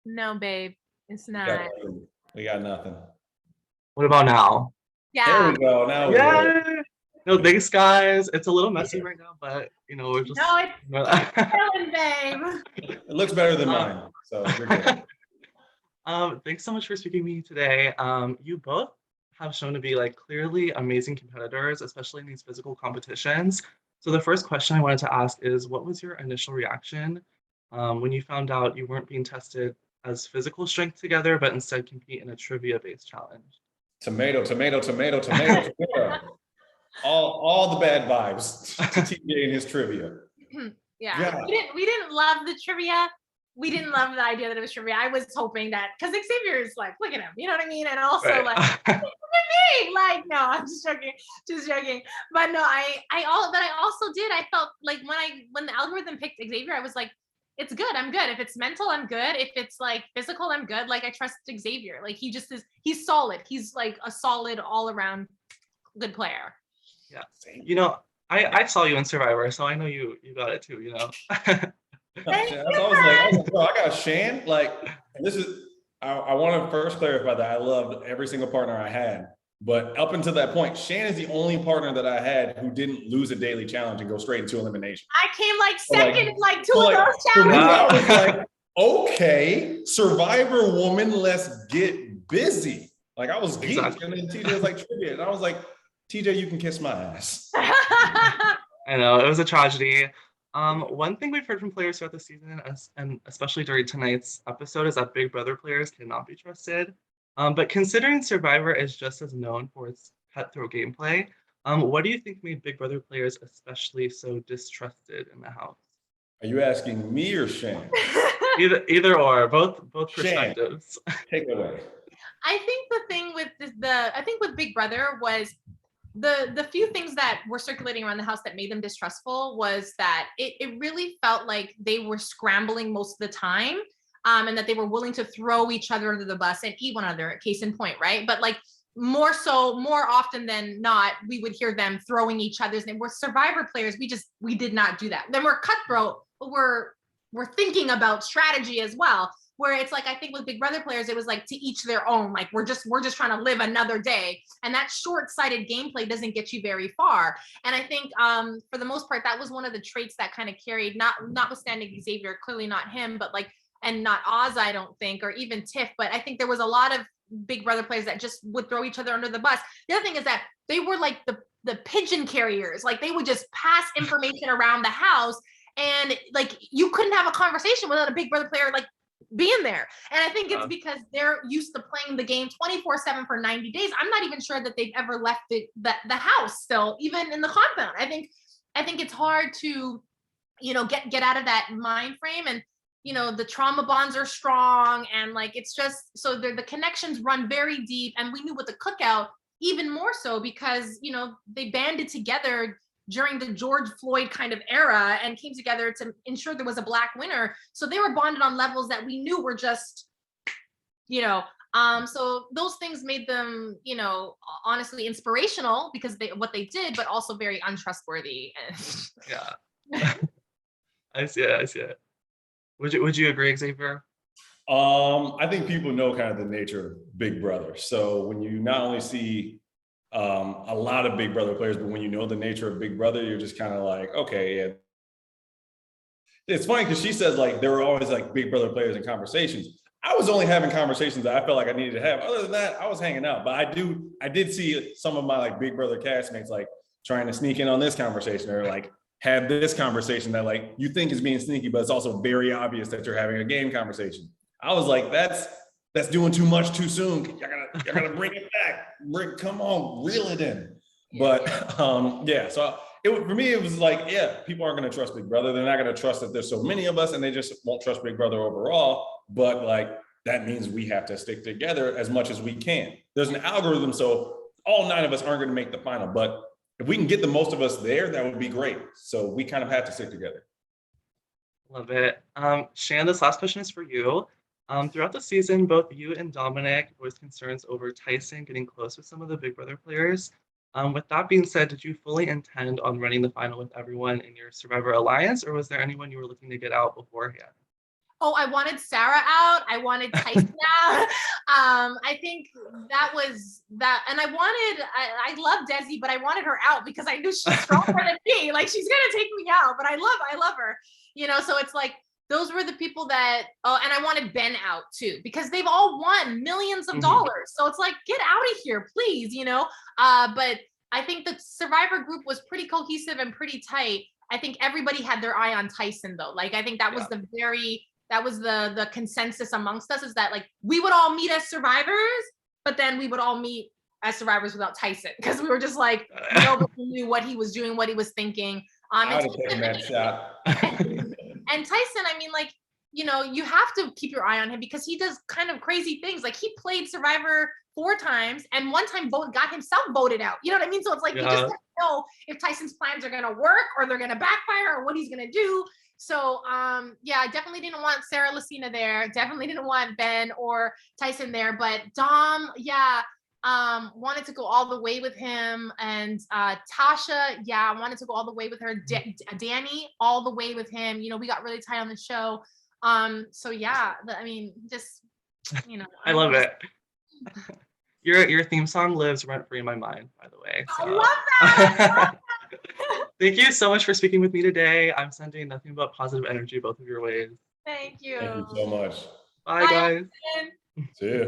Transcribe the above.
No, babe, it's We got not. nothing. We got nothing. What about now? There Yeah. we go. Now we Yeah. good. No, thanks, guys. It's a little messy right now, but we're just. No, it's chilling, babe. It looks better than mine, so you're good. Thanks so much for speaking to me today. You both have shown to be like clearly amazing competitors, especially in these physical competitions. So the first question I wanted to ask is, what was your initial reaction when you found out you weren't being tested as physical strength together, but instead compete in a trivia-based challenge? Tomato, tomato, tomato, tomato, tomato. All the bad vibes to TJ and his trivia. Yeah, we didn't love the trivia. We didn't love the idea that it was trivia. I was hoping that because Xavier is like, look at him, you know what I mean? And also Right. like, look at me, like, no, I'm just joking. But no, but I also did. I felt like when the algorithm picked Xavier, I was like, it's good. I'm good. If it's mental, I'm good. If it's like physical, I'm good. Like I trust Xavier. Like he just is. He's solid. He's like a solid all around good player. Yeah. I saw you in Survivor, so I know you got it too, I was like, bro, I got Shan. Like, and this is, I want to first clarify that I loved every single partner I had. But up until that point, Shan is the only partner that I had who didn't lose a daily challenge and go straight into elimination. I came like second in like two of those challenges. I was like, okay, Survivor woman, let's get busy. Like I was geeked. Exactly. And then TJ was like trivia. And I was like, TJ, you can kiss my ass. I know, it was a tragedy. One thing we've heard from players throughout the season, and especially during tonight's episode, is that Big Brother players cannot be trusted. But considering Survivor is just as known for its cutthroat gameplay, what do you think made Big Brother players especially so distrusted in the house? Are you asking me or Shan? Either or, both perspectives. Take it away. I think the thing with with Big Brother was the few things that were circulating around the house that made them distrustful was that it really felt like they were scrambling most of the time, and that they were willing to throw each other under the bus and eat one another, case in point, right? But like more often than not, we would hear them throwing each other's name. We're Survivor players, we did not do that. Then we're cutthroat, but we're thinking about strategy as well. Where it's like, I think with Big Brother players, it was like to each their own. Like we're just trying to live another day, and that short-sighted gameplay doesn't get you very far. And I think for the most part, that was one of the traits that kind of carried, notwithstanding Xavier, clearly not him, but like, and not Oz, I don't think, or even Tiff. But I think there was a lot of Big Brother players that just would throw each other under the bus. The other thing is that they were like the pigeon carriers. Like they would just pass information around the house, and like you couldn't have a conversation without a Big Brother player like being there. And I think it's because they're used to playing the game 24/7 for 90 days. I'm not even sure that they've ever left the house still, even in the compound. I think it's hard to, get out of that mind frame. And, the trauma bonds are strong. And like, it's just, so the connections run very deep. And we knew with the cookout, even more so because, they banded together during the George Floyd kind of era and came together to ensure there was a Black winner. So they were bonded on levels that we knew were just, so those things made them, honestly inspirational because what they did, but also very untrustworthy. Yeah. I see it. Would you agree, Xavier? I think people know kind of the nature of Big Brother. So when you not only see a lot of Big Brother players, but when you know the nature of Big Brother, you're just kind of like, okay, yeah. It's funny because she says like there were always like Big Brother players in conversations. I was only having conversations that I felt like I needed to have. Other than that, I was hanging out. But I did see some of my like Big Brother castmates like trying to sneak in on this conversation or like have this conversation that like you think is being sneaky, but it's also very obvious that you're having a game conversation. I was like, that's doing too much too soon. Y'all gotta bring it back. Come on, reel it in. But yeah, so for me, it was like, yeah, people aren't gonna trust Big Brother. They're not gonna trust that there's so many of us and they just won't trust Big Brother overall. But like, that means we have to stick together as much as we can. There's an algorithm, so all 9 of us aren't gonna make the final, but if we can get the most of us there, that would be great. So we kind of have to stick together. Love it. Shan, this last question is for you. Throughout the season, both you and Dominic voiced concerns over Tyson getting close with some of the Big Brother players. With that being said, did you fully intend on running the final with everyone in your Survivor Alliance, or was there anyone you were looking to get out beforehand? Oh, I wanted Sarah out. I wanted Tyson out. I think that was that. And I love Desi, but I wanted her out because I knew she's stronger than me. Like she's going to take me out, but I love her, so it's like, those were the people that, and I wanted Ben out too, because they've all won millions of dollars. So it's like, get out of here, please, but I think the Survivor group was pretty cohesive and pretty tight. I think everybody had their eye on Tyson though. Like, I think that was the consensus amongst us, is that like, we would all meet as survivors, but then we would all meet as survivors without Tyson. Cause we were just like, nobody knew what he was doing, what he was thinking. I would have taken that shot. And Tyson, I mean, like, you have to keep your eye on him because he does kind of crazy things. Like he played Survivor 4 times and one time got himself voted out. You know what I mean? So it's like, you just don't know if Tyson's plans are going to work or they're going to backfire or what he's going to do. So, yeah, I definitely didn't want Sarah Lucina there. Definitely didn't want Ben or Tyson there, but Dom, yeah. Wanted to go all the way with him, and Tasha, yeah, wanted to go all the way with her. Danny, all the way with him. We got really tight on the show. So yeah, I mean, just I love it. Your theme song lives rent free in my mind, by the way. So. I love that. Thank you so much for speaking with me today. I'm sending nothing but positive energy both of your ways. Thank you. Thank you so much. Bye guys. See ya.